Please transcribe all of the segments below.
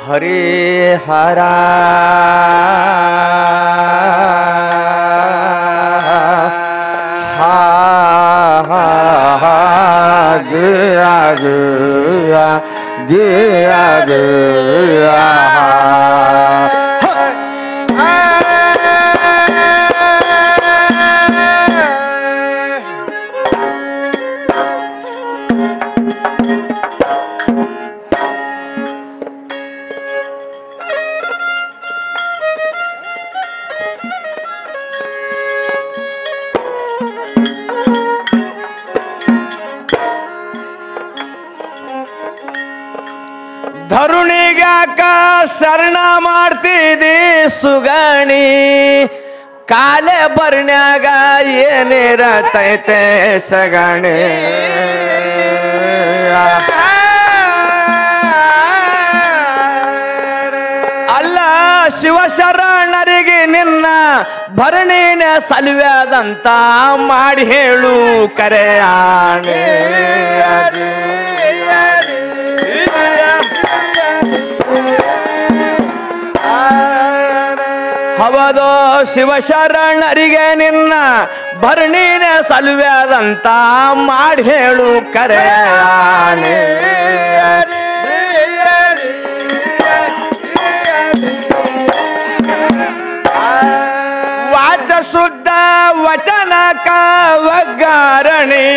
हरे हरा हा हा हा गया गया गया गया ಧರುಣಿಗ್ಯಾಕ ಶರಣ ಮಾಡ್ತಿದಿ ಸುಗಣಿ ಕಾಲೆ ಬರ್ನ್ಯಾಗ ಏನಿರತೈತೆ ಸಗಣಿ ಅಲ್ಲ ಶಿವಶರಣರಿಗೆ ನಿನ್ನ ಭರಣಿನ ಸಲ್ವ್ಯಾದಂತ ಮಾಡಿ ಹೇಳು ಕರೆಯಾಣೆ ಹವದೋ ಶಿವಶರಣರಿಗೆ ನಿನ್ನ ಭರಣಿನ ಸಲ್ವ್ಯಾದಂತ ಮಾಡಿ ಹೇಳು ಕರೆಯಾಣೆ ವಾಚ ಶುದ್ಧ ವಚನಕ ವಗ್ಗಾರಣಿ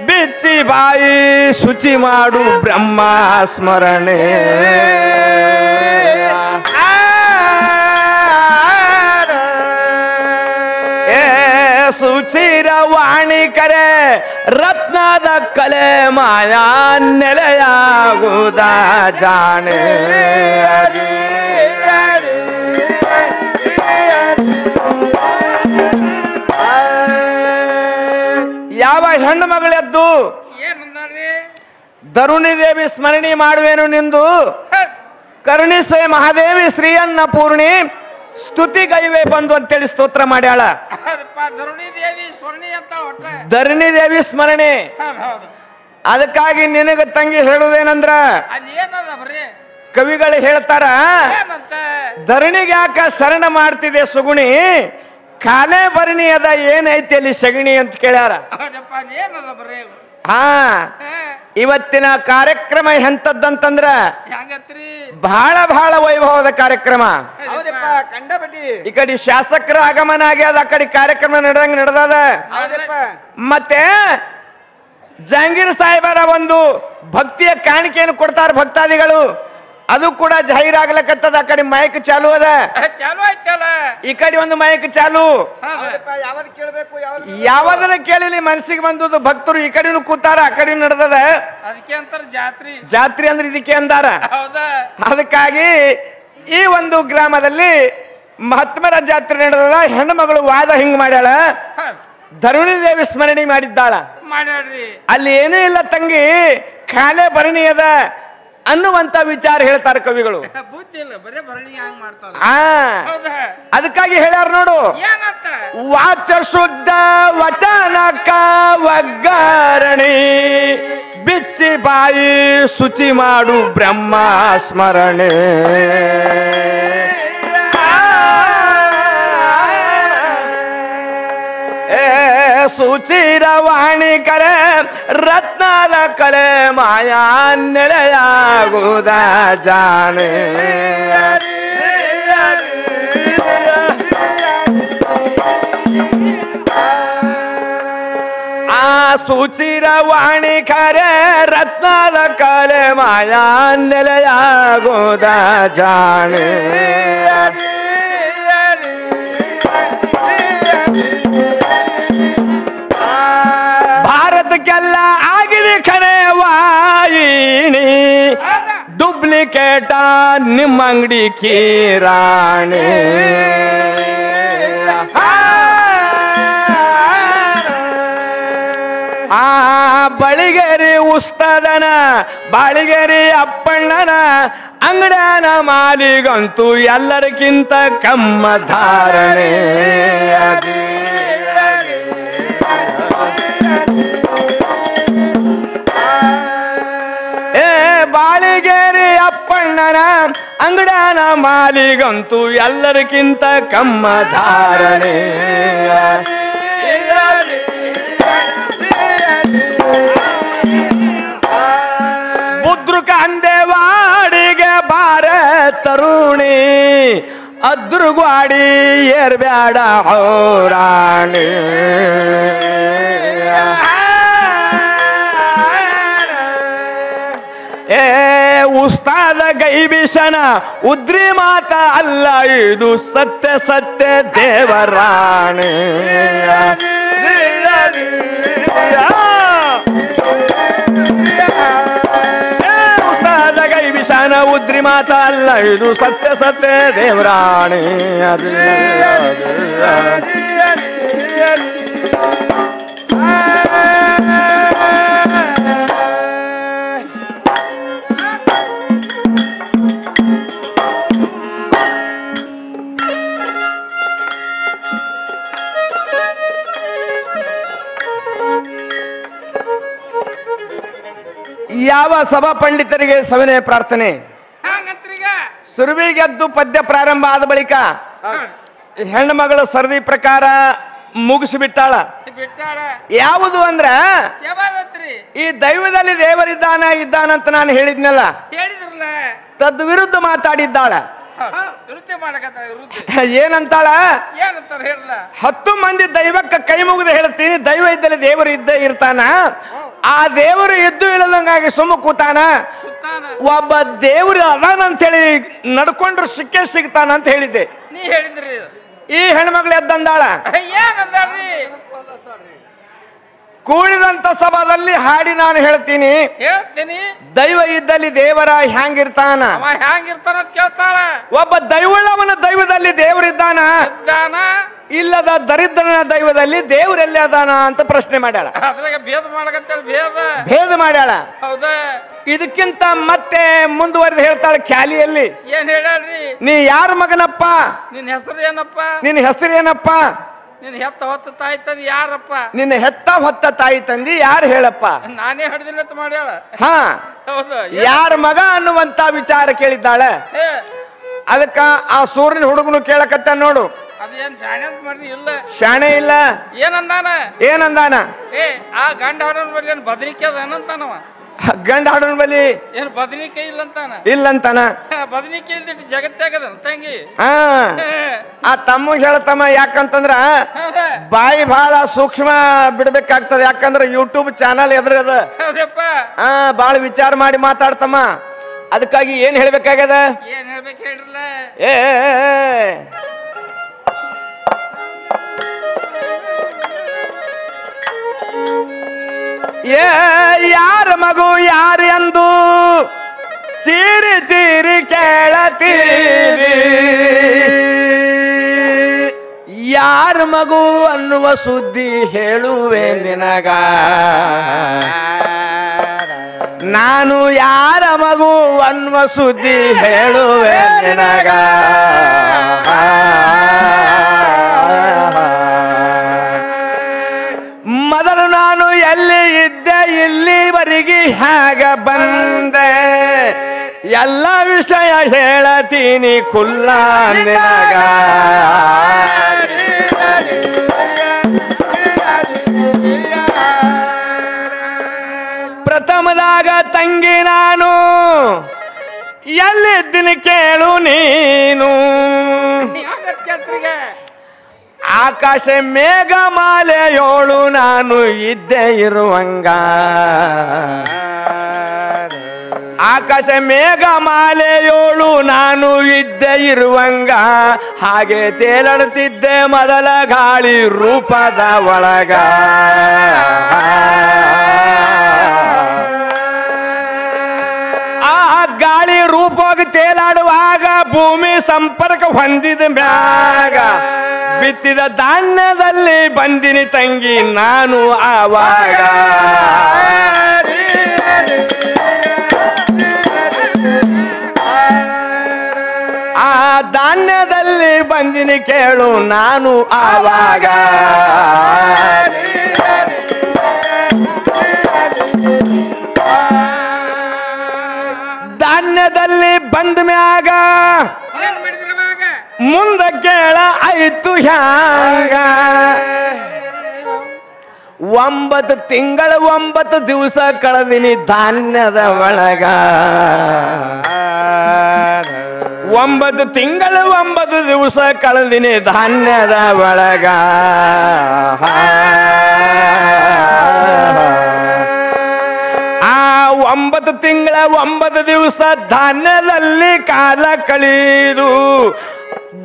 ಬಿಚ್ಚಿ ಬಾಯಿ ಶುಚಿ ಮಾಡು ಬ್ರಹ್ಮ ಸ್ಮರಣೆ ಸುಚಿರ ವಾಣಿ ಕರೆ ರತ್ನದ ಕಲೆ ಮಾಯಾ ನೆಲೆಯಾಗುವುದ ಜಾಣೆ ಯಾವ ಹೆಣ್ಣು ಮಗಳೆದ್ದು ಧರುಣಿ ದೇವಿ ಸ್ಮರಣೆ ಮಾಡುವೇನು ನಿಂದು ಕರುಣಿಸೆ ಮಹಾದೇವಿ ಶ್ರೀಯನ್ನ ಪೂರ್ಣಿ ಸ್ತುತಿಗೈವೆ ಬಂದು ಅಂತೇಳಿ ಸ್ತೋತ್ರ ಮಾಡ್ಯಾಳ. ಧರಣಿ ದೇವಿ ಸ್ವರ್ಣಿ ಅಂತ ಒಟ್ಟ ಧರಣಿ ದೇವಿ ಸ್ಮರಣೆ. ಹೌದು. ಅದಕ್ಕಾಗಿ ನಿನಗ ತಂಗಿ ಹೇಳುವುದೇನಂದ್ರ, ಅಲ್ಲಿ ಏನದ ಬರೀ ಕವಿಗಳು ಹೇಳ್ತಾರ, ಏನಂತ ಧರಣಿಗೆ ಯಾಕ ಶರಣ ಮಾಡ್ತಿದೆ ಸುಗುಣಿ, ಕಾಲೇ ಭರಣಿ ಅದ ಏನೈತಿ ಅಲ್ಲಿ ಸಗಣಿ ಅಂತ ಕೇಳ್ಯಾರ. ಹೌದಪ್ಪ ಏನದ ಬರೀ ಹಾ, ಇವತ್ತಿನ ಕಾರ್ಯಕ್ರಮ ಎಂತದ್ದಂತಂದ್ರ ಹೆಂಗತ್ರಿ ಬಹಳ ಬಹಳ ವೈಭವದ ಕಾರ್ಯಕ್ರಮ. ಹೌದಪ್ಪ ಕಂಡಬಟ್ಟಿ ಈ ಕಡೆ ಶಾಸಕರ ಆಗಮನ ಆಗ್ಯದ, ಆ ಕಡೆ ಕಾರ್ಯಕ್ರಮ ನಡೆದದ. ಹೌದಪ್ಪ ಮತ್ತೆ ಜಹಾಂಗೀರ್ ಸಾಹೇಬರ ಒಂದು ಭಕ್ತಿಯ ಕಾಣಿಕೆಯನ್ನು ಕೊಡ್ತಾರ ಭಕ್ತಾದಿಗಳು, ಅದು ಕೂಡ ಜಾಹೀರಾಗ್ಲಕತ್ತದ. ಆ ಕಡೆ ಮೈಕ್ ಚಾಲು ಅದ, ಚಾಲು ಆಯ್ತಲ್ಲ, ಈ ಕಡೆ ಒಂದು ಮೈಕ್ ಚಾಲು. ಯಾವ್ದು ಕೇಳ್ಬೇಕು ಯಾವ್ದನ್ನ ಕೇಳಿಲಿ ಮನಸ್ಸಿಗೆ ಬಂದದ್ದು. ಭಕ್ತರು ಈ ಕಡೆನು ಕೂತಾರ, ಆ ಕಡೆ ನಡೆದದ. ಅದಕ್ಕೆ ಅಂತಾರ ಜಾತ್ರಿ. ಜಾತ್ರೆ ಅಂದ್ರೆ ಇದಕ್ಕೆ ಅಂದಾರ. ಹೌದಾ, ಅದಕ್ಕಾಗಿ ಈ ಒಂದು ಗ್ರಾಮದಲ್ಲಿ ಮಹಾತ್ಮರ ಜಾತ್ರೆ ನಡೆದದ. ಹೆಣ್ಣು ಮಗಳು ವಾದ ಹಿಂಗ್ ಮಾಡ್ಯಾಳ, ಧರಣಿ ದೇವಿ ಸ್ಮರಣೆ ಮಾಡಿದ್ದಾಳ. ಮಾಡ್ಯಾಡ್ರಿ ಅಲ್ಲಿ ಏನೂ ಇಲ್ಲ ತಂಗಿ, ಕಾಲೇ ಭರಣಿ ಅದ ಅನ್ನುವಂತ ವಿಚಾರ ಹೇಳ್ತಾರೆ ಕವಿಗಳು. ಬುದ್ಧಿ ಇಲ್ಲ, ಬರೇ ಭರಣಿ ಹಂಗ್ ಮಾಡ್ತಾರ. ಹೌದಾ, ಅದಕ್ಕಾಗಿ ಹೇಳ್ಯಾರ ನೋಡು, ಏನಂತ ವಾಚ ಶುದ್ಧ ವಚನಕ ಒಗ್ಗರಣಿ, ಬಿಚ್ಚಿ ಬಾಯಿ ಶುಚಿ ಮಾಡು ಬ್ರಹ್ಮ ಸ್ಮರಣೆ. ಸುಚಿರವಾಣಿ ಕರೆ ರತ್ನದ ಕಲೆ ಮಾಯಾ ನೆಲೆಯಾಗುವುದ ಜಾಣೆ. ಆ ಸುಚಿರವಾಣಿ ಕರೆ ರತ್ನದ ಕಲೆ ಮಾಯಾ ನೆಲೆಯಾಗುವುದ ಜಾಣೆ. ಭಾರತಕ್ಕೆಲ್ಲ ಆಗಿದೆ ಖರೆ ವಾಯಿನಿ, ಡೂಪ್ಲಿಕೇಟ ನಿಮ್ಮ ಅಂಗಡಿ ಕಿರಾಣಿ. ಆ ಬಳಿಗೇರಿ ಉಸ್ತದನ ಬಾಳಿಗೇರಿ ಅಪ್ಪಣ್ಣನ ಅಂಗಡನ ಮಾಲಿಗಂತೂ ಎಲ್ಲರಿಗಿಂತ ಕಮ್ಮ ಧಾರಣೆ. ಬಾಳಿಗೇರಿ ಅಪ್ಪಣ್ಣನ ಅಂಗಡನ ಮಾಲಿಗಂತೂ ಎಲ್ಲರಿಗಿಂತ ಕಮ್ಮ ಧಾರಣೆ. ಬುದ್ರುಕ ಅಂದೇವಾಡಿಗೆ ಬಾರ ತರುಣಿ, ಅದ್ರುಗ್ವಾಡಿ ಏರ್ಬ್ಯಾಡ ಹೌರಾಣಿ. ಉಸ್ತಾದ ಗೈಬಿಷನ ಉದ್ರಿ ಮಾತ ಅಲ್ಲ, ಇದು ಸತ್ಯ ಸತ್ಯ ದೇವರಾಣೆ. ಉಸ್ತಾದ ಗೈಬಿಷನ ಉದ್ರಿ ಮಾತ ಅಲ್ಲ, ಇದು ಸತ್ಯ ಸತ್ಯ ದೇವರಾಣೆ. ಯಾವ ಸಭಾ ಪಂಡಿತರಿಗೆ ಸವಿನಯ ಪ್ರಾರ್ಥನೆ. ಸುರುವಿಗೆದ್ದು ಪದ್ಯ ಪ್ರಾರಂಭ ಆದ ಬಳಿಕ ಹೆಣ್ಣು ಮಗಳು ಸರದಿ ಪ್ರಕಾರ ಮುಗಿಸಿಬಿಟ್ಟಾಳ. ಯಾವುದು ಅಂದ್ರ, ಈ ದೈವದಲ್ಲಿ ದೇವರಿದ್ದಾನಂತ ನಾನು ಹೇಳಿದ್ನಲ್ಲ, ತದ್ ವಿರುದ್ಧ ಮಾತಾಡಿದ್ದಾಳ. ಏನಂತಾಳ, 10 ಮಂದಿ ದೈವಕ್ಕೆ ಕೈ ಮುಗಿದು ಹೇಳ್ತೀನಿ, ದೈವ ಇದ್ದಲ್ಲಿ ದೇವರು ಇದ್ದೇ ಇರ್ತಾನ, ಆ ದೇವರು ಎದ್ದು ಇಳದಂಗಾಗಿ ಸುಮ್ಮ ಕೂತಾನ, ಒಬ್ಬ ದೇವರು ಅದಾನಂತ ಹೇಳಿ ನಡ್ಕೊಂಡ್ರು ಸಿಕ್ಕೇ ಸಿಗ್ತಾನ ಅಂತ ಹೇಳಿದ್ದೆ. ಈ ಹೆಣ್ಮಗಳು ಎದ್ದಂದಾಳ, ಕೂಡಿದಂತ ಸಭಾದಲ್ಲಿ ಹಾಡಿ ನಾನು ಹೇಳ್ತೀನಿ, ದೈವ ಇದ್ದಲ್ಲಿ ದೇವರ ಹ್ಯಾಂಗಿರ್ತಾನ, ಹ್ಯಾಂಗಿರ್ತಾನ ಕೇಳ್ತಾಳ. ಒಬ್ಬ ದೈವಳ್ಳವನ ದೈವದಲ್ಲಿ ದೇವರಿದ್ದಾನ, ಇಲ್ಲದ ದರಿದ್ರನ ದೈವದಲ್ಲಿ ದೇವರೆಲ್ಲಿ ಅದಾನ ಅಂತ ಪ್ರಶ್ನೆ ಮಾಡ್ಯಾಳ. ಅದ್ರಾಗ ಭೇದ ಮಾಡಕತ್ತೇಳ ಭೇದ ಮಾಡ್ಯಾಳ. ಹೌದಾ? ಇದಕ್ಕಿಂತ ಮತ್ತೆ ಮುಂದುವರೆದು ಹೇಳ್ತಾಳೆ ಖ್ಯಾಲಿಯಲ್ಲಿ. ಏನ್ ಹೇಳ್ರಿ? ನೀ ಯಾರ ಮಗನಪ್ಪ? ನಿನ್ ಹೆಸರು ಏನಪ್ಪ? ನಿನ್ನ ಹೆಸರು ಏನಪ್ಪ? ನಿನ್ ಹೆತ್ತ ಹೊತ್ತ ತಾಯಿ ತಂದಿ ಯಾರಪ್ಪ? ನಿನ್ನ ಹೆತ್ತ ಹೊತ್ತ ತಾಯಿ ತಂದಿ ಯಾರು ಹೇಳಪ್ಪ? ನಾನೇ ಹಡ್ದಿಲ್ಲ ಅಂತ ಮಾಡ್ಯಾಳ. ಹಾ, ಹೌದು. ಯಾರ ಮಗ ಅನ್ನುವಂತ ವಿಚಾರ ಕೇಳಿದ್ದಾಳೆ. ಅದಕ್ಕ ಆ ಸೂರ್ಯನ ಹುಡುಗನು ಕೇಳಕತ್ತ ನೋಡು. ಅದೇನ್ ಶಾಣೆ ಅಂತ ಮಾಡಿ ಇಲ್ಲ. ಶಾಣೆ ಇಲ್ಲ. ಏನಂದಾನ? ಆ ಗಂಡ ಹಾಡೋನ್ ಬಲ್ಲಿ ಏನ್ ಬದ್ರಿಕೆ ಅದ ಏನಂತಾನವ? ಗಂಡ ಹಾಡೋನ್ ಬಲ್ಲಿ ಏನ್ ಬದ್ನಿಕೆ ಇಲ್ಲಂತಾನ. ಬದ್ನಿಕೆ ಇಲ್ದಿಟ್ಟು ಜಗತ್ತಾಗದ ತಂಗಿ. ಆ ತಮ್ಮ ಹೇಳ್ತಮ್ಮ, ಯಾಕಂತಂದ್ರ ಬಾಯಿ ಬಹಳ ಸೂಕ್ಷ್ಮ ಬಿಡ್ಬೇಕಾಗ್ತದ. ಯಾಕಂದ್ರ ಯೂಟ್ಯೂಬ್ ಚಾನಲ್ ಎದ್ರದ ಬಾಳ ವಿಚಾರ ಮಾಡಿ ಮಾತಾಡ್ತಮ್ಮ. ಅದಕ್ಕಾಗಿ ಏನ್ ಹೇಳ್ಬೇಕಾಗ್ಯದ? ಏನ್ ಹೇಳ್ಬೇಕು ಹೇಳ್ರಲ್ಲ. ಯಾರ ಮಗು ಯಾರು ಎಂದು ಚೀರಿ ಚೀರಿ ಕೇಳತೀರಿ. ಯಾರ ಮಗು ಅನ್ನುವ ಸುದ್ದಿ ಹೇಳುವೆ ನಿನಗ. ನಾನು ಯಾರ ಮಗು ಅನ್ನುವ ಸುದ್ದಿ ಹೇಳುವೆ ನಿನಗ. ಮೊದಲು ನಾನು ಎಲ್ಲಿ ಇದ್ದೆ, ಇಲ್ಲಿವರೆಗೆ ಹೇಗ ಬಂದೆ, ಎಲ್ಲ ವಿಷಯ ಹೇಳತೀನಿ ಕುಲ್ಲ ನಿನಗ. ಪ್ರಥಮದಾಗ ತಂಗಿ ನಾನು ಎಲ್ಲಿದ್ದೀನಿ ಕೇಳು ನೀನು. ಆಕಾಶ ಮೇಘ ಮಾಲೆಯೋಳು ನಾನು ಇದ್ದೇ ಇರುವಂಗ. ಆಕಾಶ ಮೇಘ ಮಾಲೆಯೋಳು ನಾನು ಇದ್ದೇ ಇರುವಂಗ. ಹಾಗೆ ತೇಲಾಡುತ್ತಿದ್ದೆ ಮೊದಲ ಗಾಳಿ ರೂಪದ ಒಳಗ. ಆ ಗಾಳಿ ರೂಪವಾಗಿ ತೇಲಾಡುವಾಗ ಭೂಮಿ ಸಂಪರ್ಕ ಹೊಂದಿದ ಮ್ಯಾಗ ಬಿತ್ತಿದ ಧಾನ್ಯದಲ್ಲಿ ಬಂದಿನಿ ತಂಗಿ ನಾನು ಆವಾಗ. ಆ ಧಾನ್ಯದಲ್ಲಿ ಬಂದಿನಿ ಕೇಳು ನಾನು ಆವಾಗ. ಧಾನ್ಯದಲ್ಲಿ ಬಂದ ಮ್ಯಾಗ ಮುಂದ ಕೇಳ ಆಯ್ತು ಹ್ಯಾಂಗ. 9 ತಿಂಗಳ 9 ದಿವಸ ಕಳೆದಿನಿ ಧಾನ್ಯದ ಒಳಗ. 9 ತಿಂಗಳ 9 ದಿವಸ ಕಳೆದಿನಿ ಧಾನ್ಯದ ಒಳಗ. ಆ 9 ತಿಂಗಳ 9 ದಿವಸ ಧಾನ್ಯದಲ್ಲಿ ಕಾಲ ಕಳೆದು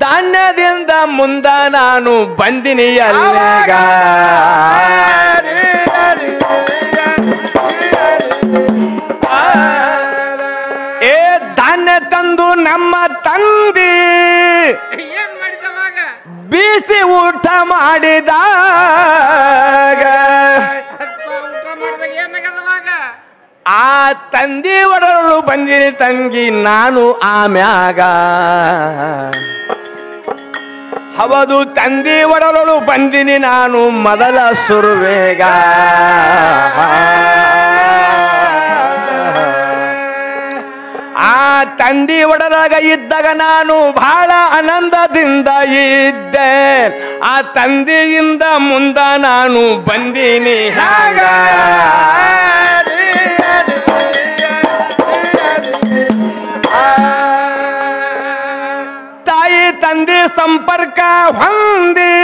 ಧಾನ್ಯದಿಂದ ಮುಂದ ನಾನು ಬಂದಿನಿ ಅಲ್ಲಿಗ. ಏ ಧಾನ್ಯ ತಂದು ನಮ್ಮ ತಂದಿ ಬೀಸಿ ಊಟ ಮಾಡಿದಾಗ ಆ ತಂದಿ ಒಡಲು ಬಂದಿನಿ ತಂಗಿ ನಾನು ಆಮ್ಯಾಗ. ಹೌದು ತಂದಿ ಒಡಲು ಬಂದಿನಿ ನಾನು ಮೊದಲ ಸುರುವೇಗ. ಆ ತಂದಿ ಒಡಲಾಗ ಇದ್ದಾಗ ನಾನು ಬಹಳ ಆನಂದದಿಂದ ಇದ್ದೆ. ಆ ತಂದೆಯಿಂದ ಮುಂದ ನಾನು ಬಂದಿನಿ ಹಾಗ. ತಾಯಿ ತಂದೆ ಸಂಪರ್ಕ ಹೊಂದಿ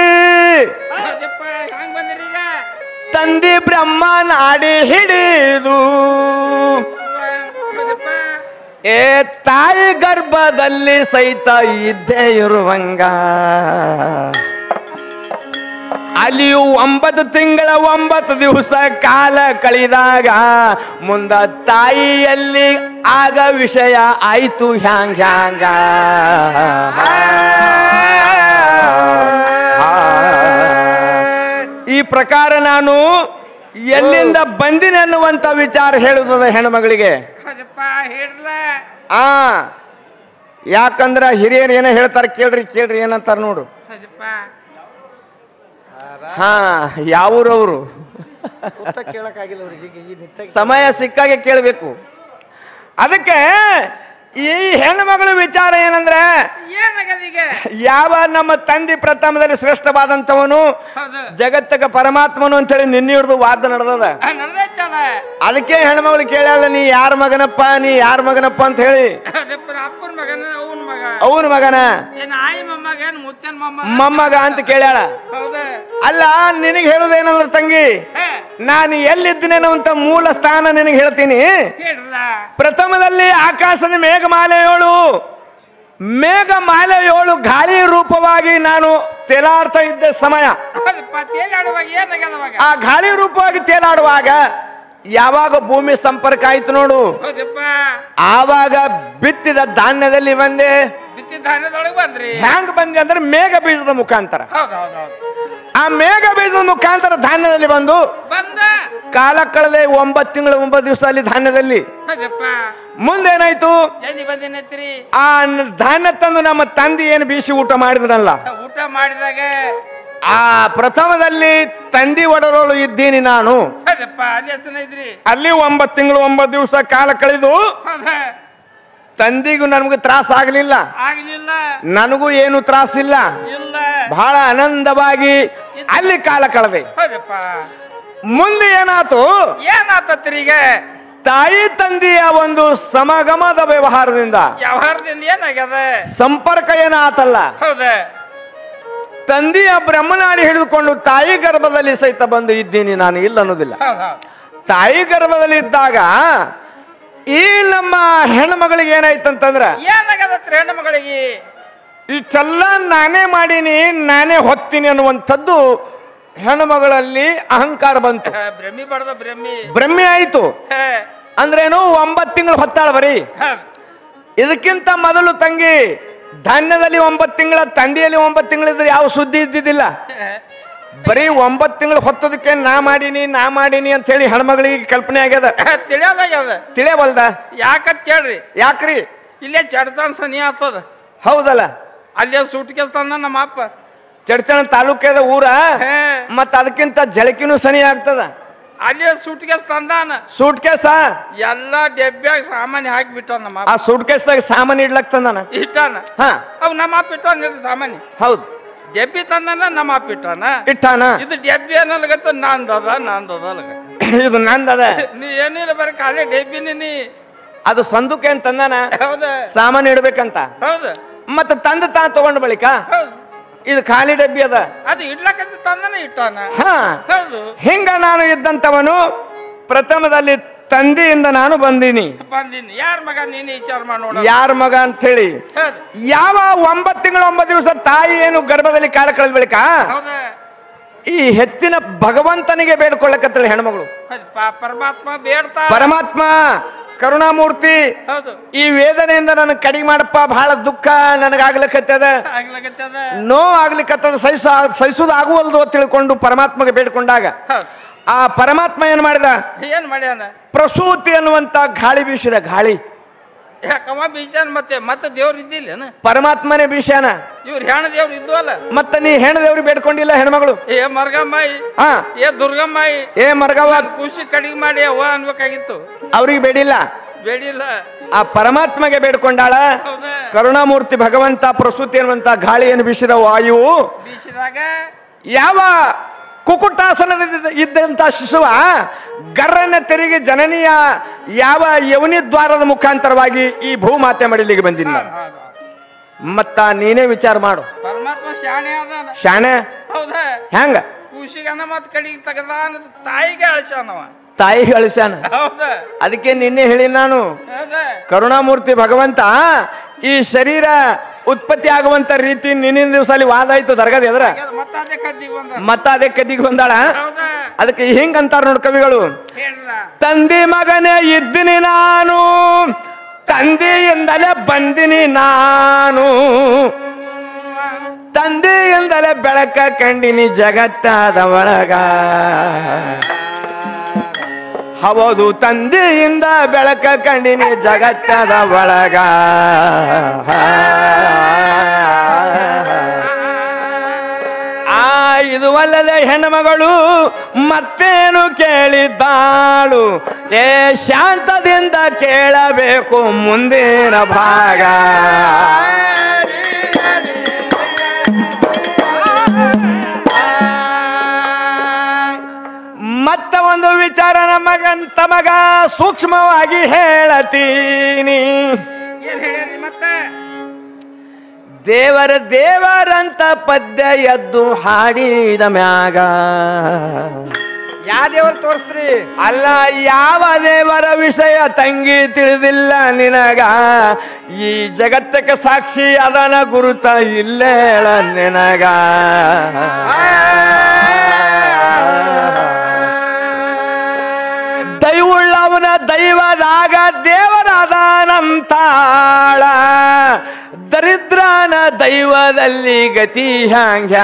ತಂದೆ ಬ್ರಹ್ಮ ನಾಡಿ ಹಿಡಿದು ಏ ತಾಯಿ ಗರ್ಭದಲ್ಲಿ ಸಹಿತ ಇದ್ದೇ ಇರುವಂಗ. ಅಲ್ಲಿಯೂ 9 ತಿಂಗಳ 9 ದಿವಸ ಕಾಲ ಕಳೆದಾಗ ಮುಂದ ತಾಯಿಯಲ್ಲಿ ಆಗ ವಿಷಯ ಆಯ್ತು ಹ್ಯಾಂಗ ಹ್ಯಾಂಗ. ಪ್ರಕಾರ ನಾನು ಎಲ್ಲಿಂದ ಬಂದಿನಿ ಅನ್ನುವಂತ ವಿಚಾರ ಹೇಳುತ್ತದೆ ಹೆಣ್ಮಗಳಿಗೆ. ಆ ಯಾಕಂದ್ರ ಹಿರಿಯರು ಏನೋ ಹೇಳ್ತಾರ, ಕೇಳ್ರಿ ಕೇಳ್ರಿ ಏನಂತಾರ ನೋಡು. ಹಾ ಯಾವೂರವರು ಸಮಯ ಸಿಕ್ಕಾಗೆ ಕೇಳಬೇಕು. ಅದಕ್ಕೆ ಈ ಹೆಣ್ಮಗಳು ವಿಚಾರ ಏನಂದ್ರೆ, ಯಾವ ನಮ್ಮ ತಂದೆ ಪ್ರಥಮದಲ್ಲಿ ಶ್ರೇಷ್ಠವಾದಂತವನು ಜಗತ್ತಕ ಪರಮಾತ್ಮನು ಅಂತೇಳಿ ನಿನ್ನೆ ಹಿಡಿದು ವಾದ ನಡೆದದ. ಅದಕ್ಕೆ ಹೆಣ್ಮಗಳು ಕೇಳಲ್ಲ, ನೀ ಯಾರ ಮಗನಪ್ಪ, ನೀ ಯಾರ ಮಗನಪ್ಪ ಅಂತ ಹೇಳಿ. ಅವನ ಮಗನ ಮೊಮ್ಮಗ ಅಂತ ಕೇಳ್ಯಾಳ. ಅಲ್ಲ, ನಿನಗೆ ಹೇಳುದೇನಂದ್ರ ತಂಗಿ, ನಾನು ಎಲ್ಲಿದ್ದೀನೇನಂತ ಮೂಲ ಸ್ಥಾನ ನಿನಗೆ ಹೇಳ್ತೀನಿ. ಪ್ರಥಮದಲ್ಲಿ ಆಕಾಶದ ಮೇಘಮಾಲೆಯೋಳು ಗಾಳಿ ರೂಪವಾಗಿ ನಾನು ತೇಲಾಡ್ತಾ ಇದ್ದ ಸಮಯ. ಆ ಗಾಳಿ ರೂಪವಾಗಿ ತೇಲಾಡುವಾಗ ಯಾವಾಗ ಭೂಮಿ ಸಂಪರ್ಕ ಆಯ್ತು ನೋಡು, ಆವಾಗ ಬಿತ್ತಿದ ಧಾನ್ಯದಲ್ಲಿ ಬಂದೆ. ಹ್ಯಾಂಗ ಬಂದೆ ಅಂದ್ರೆ ಮೇಘ ಬೀಜದ ಮುಖಾಂತರ. ಆ ಮೇಘ ಬೀಜದ ಮುಖಾಂತರ ಧಾನ್ಯದಲ್ಲಿ ಬಂದು ಕಾಲ ಕಳೆದೆ 9 ತಿಂಗಳು 9 ದಿವಸ ಅಲ್ಲಿ ಧಾನ್ಯದಲ್ಲಿ. ಮುಂದೇನಾಯ್ತು, ಆ ಧಾನ್ಯ ತಂದು ನಮ್ಮ ತಂದೆ ಏನು ಬೀಸಿ ಊಟ ಮಾಡಿದ್ರಲ್ಲ, ಊಟ ಮಾಡಿದಾಗ ಆ ಪ್ರಥಮದಲ್ಲಿ ತಂದಿ ಒಡಲೋಳು ಇದ್ದೀನಿ ನಾನು. ಅಲ್ಲಿ 9 ತಿಂಗಳು 9 ದಿವಸ ಕಾಲ ಕಳೆದು ತಂದಿಗೂ ನನಗೂ ತ್ರಾಸ ಆಗ್ಲಿಲ್ಲ, ನನಗೂ ಏನು ತ್ರಾಸಿಲ್ಲ, ಬಹಳ ಆನಂದವಾಗಿ ಅಲ್ಲಿ ಕಾಲ ಕಳೆದೆ. ಮುಂದೆ ಏನಾತು ಈಗ ತಾಯಿ ತಂದೆಯ ಒಂದು ಸಮಾಗಮದ ವ್ಯವಹಾರದಿಂದ ಏನಾಗ್ಯದ, ಸಂಪರ್ಕ ಏನಾತಲ್ಲ. ತಂದೆಯ ಬ್ರಹ್ಮನಾಡಿ ಹಿಡಿದುಕೊಂಡು ತಾಯಿ ಗರ್ಭದಲ್ಲಿ ಸಹಿತ ಬಂದು ಇದ್ದೀನಿ ನಾನು, ಇಲ್ಲ ಅನ್ನೋದಿಲ್ಲ. ತಾಯಿ ಗರ್ಭದಲ್ಲಿ ಇದ್ದಾಗ ಈ ನಮ್ಮ ಹೆಣ್ಮಗಳಿಗೆ ಏನಾಯ್ತಂತಂದ್ರ, ಹೆಣ್ಮಗಳಿಗೆ ಇಷ್ಟೆಲ್ಲ ನಾನೇ ಮಾಡೀನಿ, ನಾನೇ ಹೊತ್ತೀನಿ ಅನ್ನುವಂಥದ್ದು ಹೆಣ್ಮಗಳಲ್ಲಿ ಅಹಂಕಾರ ಬಂತು. ಭ್ರಮೆ ಆಯ್ತು. ಅಂದ್ರೇನು, 9 ತಿಂಗಳು ಹೊತ್ತಾಳ ಬರೀ. ಇದಕ್ಕಿಂತ ಮೊದಲು ತಂಗಿ ಧಾನ್ಯದಲ್ಲಿ 9 ತಿಂಗಳ, ತಂದೆಯಲ್ಲಿ 9 ತಿಂಗಳಿದ್ರೆ ಯಾವ ಸುದ್ದಿ ಇದ್ದಿದ್ದಿಲ್ಲ. ಬರೀ 9 ತಿಂಗಳು ಹೊತ್ತದಕ್ಕೆ ನಾ ಮಾಡೀನಿ ಅಂತ ಹೇಳಿ ಹೆಣ್ಮಗಳಿಗೆ ಕಲ್ಪನೆ ಆಗ್ಯದ. ತಿಳಿಯವಲ್ದ. ಯಾಕಂತ ಕೇಳ್ರಿ. ಯಾಕ್ರಿ? ಇಲ್ಲೇ ಚಡ್ತಾನ ಸನಿ ಆಗ್ತದ. ಹೌದಲ್ಲ, ಅಲ್ಲೇ ಸೂಟ್ಕೇಸ್ ತಂದ ನಮ್ಮ ಅಪ್ಪ. ಚಡ್ಚಣ ತಾಲೂಕದ ಊರ, ಮತ್ತ ಅದಕ್ಕಿಂತ ಜಳಕಿನೂ ಸನಿ ಆಗ್ತದ. ಅಲ್ಲೇ ಸೂಟ್ಕೇಸ್ ತಂದಾನ. ಸೂಟ್ಕೇಸ ಎಲ್ಲಾ ಡೆಬ್ಬ್ಯಾಗ ಸಾಮಾನ್ಯ ಹಾಕಿಬಿಟ್ಟ ನಮ್ಮ. ಆ ಸೂಟ್ಕೇಸ್ದಾಗ ಸಾಮಾನ್ಯ ಇಡ್ಲಕ್ ತಂದಾನ, ಇಟ್ಟಾನ. ಅವ್ ನಮ್ಮ ಅಪ್ಪ ಇಟ್ಟಾನ ಸಾಮಾನ್ಯ. ಹೌದು, ಡೆಬ್ಬಿ ತಂದಾನ, ನಮ್ಮ ಅಪ್ಪ ಇಟ್ಟಾನ. ಇದು ಡೆಬ್ಬಿ ಅನ್ನಲ್ಗತ್ತ ನಾಂದದ ಇದು ನಂದದ. ನೀ ಏನಿಲ್ಲ ಬರ ಖಾಲಿ ಡೆಬ್ಬಿನಿ ನೀ. ಅದು ಸಂದುಕೆ ಅಂತ ತಂದಾನ. ಹೌದ, ಸಾಮಾನ್ಯ ಇಡ್ಬೇಕಂತ. ಹೌದ. ಮತ್ತ ತಂದ ತಗೊಂಡ ಬಳಿಕ ಇದು ಖಾಲಿ ಡಬ್ಬಿ ಅದ, ಅದು ಇಡ್ಲಕ್ಕಂತ ತಂದನ ಇಟ್ಟಾನ. ಹೌದು. ಹಿಂಗ ನಾನು ಇದ್ದಂತವನು ಪ್ರಥಮದಲ್ಲಿ ತಂದೆಯಿಂದ ನಾನು ಬಂದೀನಿ. ಯಾರ ಮಗ ನೀನು ವಿಚಾರ ಮಾಡೋಣ, ಯಾರ ಮಗ ಅಂತ ಹೇಳಿ. ಯಾವ 9 ತಿಂಗಳು 9 ದಿವಸ ತಾಯಿ ಏನು ಗರ್ಭದಲ್ಲಿ ಕಾಲ ಕಳೆದ ಬಳಿಕ ಈ ಹೆಚ್ಚಿನ ಭಗವಂತನಿಗೆ ಬೇಡ್ಕೊಳ್ಳಕತ್ತಳ ಹೆಣ್ಮಗಳು. ಪರಮಾತ್ಮ ಕರುಣಾಮೂರ್ತಿ, ಈ ವೇದನೆಯಿಂದ ನನಗೆ ಕಡಿಮೆ ಮಾಡಪ್ಪ, ಬಹಳ ದುಃಖ ನನಗಾಗ್ಲಿಕ್ಕತ್ತದ, ನೋವು ಆಗ್ಲಿಕ್ಕತ್ತದ, ಸಹಿಸುವುದು ಆಗುವಲ್ದು ಅಂತ ತಿಳ್ಕೊಂಡು ಪರಮಾತ್ಮಗೆ ಬೇಡ್ಕೊಂಡಾಗ ಆ ಪರಮಾತ್ಮ ಏನ್ ಮಾಡ್ಯಾನ, ಪ್ರಸೂತಿ ಅನ್ನುವಂತ ಗಾಳಿ ಬೀಸಿದ. ಗಾಳಿ ಯಾಕಮ್ಮ ಬೀಸಾನ, ಮತ್ತೆ ದೇವ್ರು ಇದ್ದಿಲ್ಲ, ಪರಮಾತ್ಮನೇ ಬೀಸಾನ. ಇವ್ರು ಹೆಣ ದೇವ್ರು ಇದ್ವಲ್ಲ, ಮತ್ತೆ ನೀ ಹೆಣ ದೇವ್ರಿಗೆ ಬೇಡ್ಕೊಂಡಿಲ್ಲ ಹೆಣ್ಮಗಳು. ಏ ಮರ್ಗಮ್ಮಾಯಿ, ಏ ದುರ್ಗಮ್ಮಾಯಿ, ಏ ಮರ್ಗವ್ವ, ಖುಷಿ ಕಡಿಮೆ ಮಾಡಿ ಅವ್ವ ಅನ್ಬೇಕಾಗಿತ್ತು. ಅವ್ರಿಗೆ ಬೇಡಿಲ್ಲ, ಆ ಪರಮಾತ್ಮಗೆ ಬೇಡ್ಕೊಂಡಾಳ. ಕರುಣಾಮೂರ್ತಿ ಭಗವಂತ ಪ್ರಸೂತಿ ಅನ್ನುವಂತ ಗಾಳಿಯನ್ನು ಬೀಸಿದ ವಾಯು ಬೀಸಿದಾಗ ಯಾವ ಕುಕುಟಾಸನದ ಇದ್ದಂತ ಶಿಶುವ ಗರ್ರನ್ನ ತಿರುಗಿ ಜನನಿಯ ಯಾವ ಯವನಿ ದ್ವಾರದ ಮುಖಾಂತರವಾಗಿ ಈ ಭೂಮಾತೆ ಮಡಿಲಿಗೆ ಬಂದಿಲ್ಲ. ಮತ್ತ ನೀನೇ ವಿಚಾರ ಮಾಡು. ಪರಮಾತ್ಮ ಶಾಣೆ ಅದಾನ. ಶಾಣೆ ಹೆಂಗ? ಖುಷಿಗನ ಮತ್ ಕಡಿಗೆ ತೆಗದ ತಾಯಿಗೆ ಅಳಿಸ್ಯಾನವ. ತಾಯಿಗೆ ಅಳಿಸ್ಯಾನ. ಅದಕ್ಕೆ ನಿನ್ನೆ ಹೇಳಿ ನಾನು, ಕರುಣಾಮೂರ್ತಿ ಭಗವಂತ ಈ ಶರೀರ ಉತ್ಪತ್ತಿ ಆಗುವಂತ ರೀತಿ ನಿನ್ನಿನ ದಿವಸ ಅಲ್ಲಿ ವಾದ ಆಯ್ತು ದರ್ಗದ ಎದ್ರ, ಮತ್ತ ಅದೇ ಕದಿಗೆ ಬಂದಾಳ. ಅದಕ್ಕೆ ಹಿಂಗಂತಾರ ನೋಡ್ ಕವಿಗಳು, ತಂದೆ ಮಗನೇ ಇದ್ದೀನಿ ನಾನು, ತಂದೆಯಿಂದಲೇ ಬಂದಿನಿ ನಾನು, ತಂದೆಯಿಂದಲೇ ಬೆಳಕ ಕಂಡಿನಿ ಜಗತ್ತಾದ ಒಳಗ. ಹೌದು, ತಂದೆಯಿಂದ ಬೆಳಕ ಕಂಡಿನಿ ಜಗತ್ತಾದ ಒಳಗ. ಇದು ಅಲ್ಲದೆ ಹೆಣ್ಣುಮಗಳು ಮತ್ತೇನು ಕೇಳಿದ್ದಾಳು, ಏ ಶಾಂತದಿಂದ ಕೇಳಬೇಕು ಮುಂದಿನ ಭಾಗ. ಮತ್ತ ಒಂದು ವಿಚಾರ ತಮಗ ಸೂಕ್ಷ್ಮವಾಗಿ ಹೇಳತೀನಿ. ದೇವರಂತ ಪದ್ಯ ಎದ್ದು ಹಾಡಿದ ಮ್ಯಾಗ ಯಾವ ದೇವರು ತೋರಿಸ್ರಿ? ಅಲ್ಲ, ಯಾವ ದೇವರ ವಿಷಯ ತಂಗಿ ತಿಳಿದಿಲ್ಲ ನಿನಗ? ಈ ಜಗತ್ತಕ್ಕೆ ಸಾಕ್ಷಿ ಅದನ ಗುರುತ ಇಲ್ಲೇಳ ನಿನಗ. ದೈವುಳ್ಳವನ ದೈವದಾಗ ದೇವರಾದಾನಂತಾಳ, ದರಿದ್ರನ ದೈವದಲ್ಲಿ ಗತಿ ಹ್ಯಾಂಗ.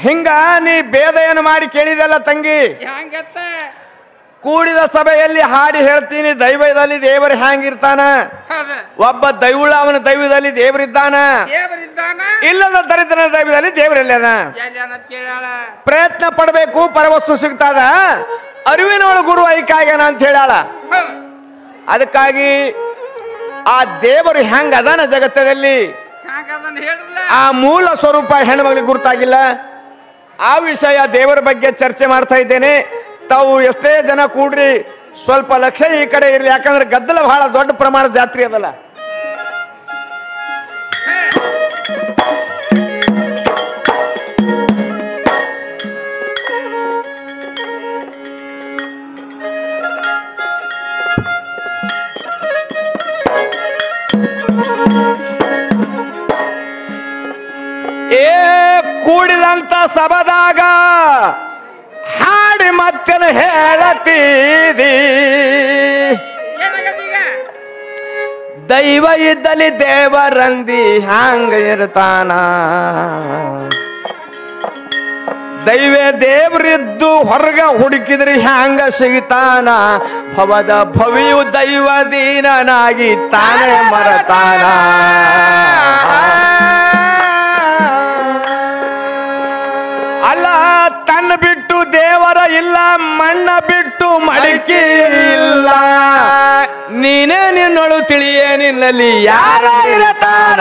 ಹಿಂಗ ನೀ ಭೇದ ಏನು ಮಾಡಿ ಕೇಳಿದಲ್ಲ ತಂಗಿ? ಕೂಡಿದ ಸಭೆಯಲ್ಲಿ ಹಾಡಿ ಹೇಳ್ತೀನಿ, ದೈವದಲ್ಲಿ ದೇವರು ಹ್ಯಾಂಗಿರ್ತಾನ? ಒಬ್ಬ ದೈವುಳ್ಳ ಅವನ ದೈವದಲ್ಲಿ ದೇವರಿದ್ದಾನ, ಇಲ್ಲದ ದರಿದ್ರನ ದೈವದಲ್ಲಿ ದೇವರಿಲ್ಲನ. ಪ್ರಯತ್ನ ಪಡಬೇಕು, ಪರವಸ್ತು ಸಿಗ್ತದ. ಅರಿವಿನವಳು ಗುರು ಐಕಾಗ್ಯಾನ ಅಂತ ಹೇಳಾಳ. ಅದಕ್ಕಾಗಿ ಆ ದೇವರು ಹೆಂಗ ಅದಾನ ಜಗತ್ತದಲ್ಲಿ, ಆ ಮೂಲ ಸ್ವರೂಪ ಹೆಣ್ಮಗಳಿಗೆ ಗುರುತಾಗಿಲ್ಲ. ಆ ವಿಷಯ ದೇವರ ಬಗ್ಗೆ ಚರ್ಚೆ ಮಾಡ್ತಾ ಇದ್ದೇನೆ. ತಾವು ಎಷ್ಟೇ ಜನ ಕೂಡ್ರಿ, ಸ್ವಲ್ಪ ಲಕ್ಷ್ಯ ಈ ಕಡೆ ಇರ್ಲಿ, ಯಾಕಂದ್ರೆ ಗದ್ದಲ ಬಹಳ ದೊಡ್ಡ ಪ್ರಮಾಣದ ಜಾತ್ರೆ ಅದಲ್ಲ. ಕೂಡಿದಂತ ಸಭದಾಗ ಹಾಡಿ ಮತ್ತೇನು ಹೇಳತೀದಿ? ದೈವ ಇದ್ದಲ್ಲಿ ದೇವರಂದಿ ಹ್ಯಾಂಗ ಇರ್ತಾನ? ದೈವೇ ದೇವರಿದ್ದು ಹೊರಗ ಹುಡುಕಿದ್ರಿ ಹ್ಯಾಂಗ ಸಿಗ್ತಾನ? ಭವದ ಭವಿಯು ದೈವ ದೀನನಾಗಿ ತಾನೇ ಮರತಾನ. ಅಲ್ಲ, ತನ್ನ ಬಿಟ್ಟು ದೇವರ ಇಲ್ಲ, ಮಣ್ಣ ಬಿಟ್ಟು ಮಡಿಕೆ ಇಲ್ಲ. ನೀನೇ ನಿನ್ನೊಳು ತಿಳಿಯೇ ನಿನ್ನಲ್ಲಿ ಯಾರ ಇರತಾರ?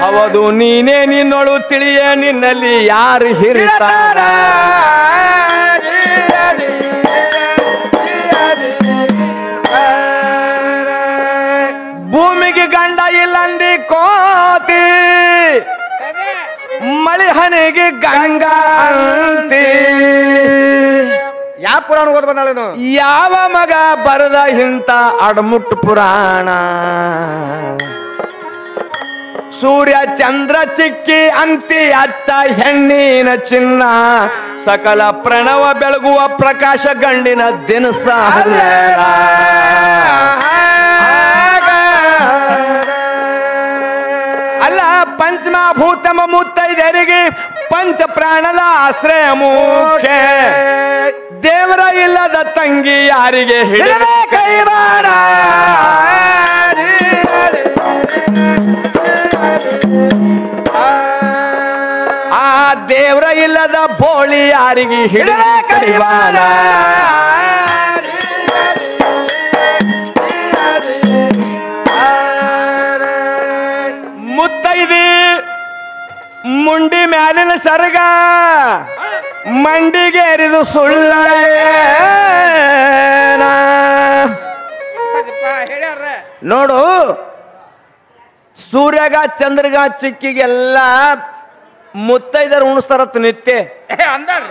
ಹೌದು, ನೀನೇ ನಿನ್ನೊಳು ತಿಳಿಯೇ ನಿನ್ನಲ್ಲಿ ಯಾರು ಹಿರಿತಾರ? ಭೂಮಿಗೆ ಗಂಡ ಇಲ್ಲಂದಿ ಕೋತಿ, ಮಳಿ ಹನಿಗೆ ಗಂಗಾ ಅಂತಿ. ಯಾವ ಪುರಾಣ ಓದ್ ಬಂದಾಳೇನು? ಯಾವ ಮಗ ಬರದ ಇಂತ ಅಡಮುಟ್ಟು ಪುರಾಣ? ಸೂರ್ಯ ಚಂದ್ರ ಚಿಕ್ಕಿ ಅಂತಿ ಅಚ್ಚ ಹೆಣ್ಣಿನ ಚಿನ್ನ, ಸಕಲ ಪ್ರಣವ ಬೆಳಗುವ ಪ್ರಕಾಶ ಗಂಡಿನ ದಿನಸ. ಅಲ್ಲ, ಪಂಚಮಭೂತಮ ಮುತ್ತೈದರಿಗೆ ಪಂಚ ಪ್ರಾಣದ ಆಶ್ರಯ ಮುಖ್ಯ. ದೇವರ ಇಲ್ಲದ ತಂಗಿ ಯಾರಿಗೆ ಹಿಡಿದ ಕೈವಾಡ? ಆ ದೇವರ ಇಲ್ಲದ ಬೋಳಿ ಯಾರಿಗೆ ಹಿಡಿದ ಕೈವಾಡ? ಮುತ್ತೈದಿ ಮುಂಡಿ ಮ್ಯಾಲಿನ ಸರ್ಗ, ಮಂಡಿಗೆ ಎರಿದು ಸುಳ್ಳ. ನೋಡು, ಸೂರ್ಯಗ ಚಂದ್ರಗ ಚಿಕ್ಕಿಗೆಲ್ಲ ಮುತ್ತೈದರು ಉಣಿಸ್ತಾರತ್ ನಿತ್ಯ ಅಂದಾರ.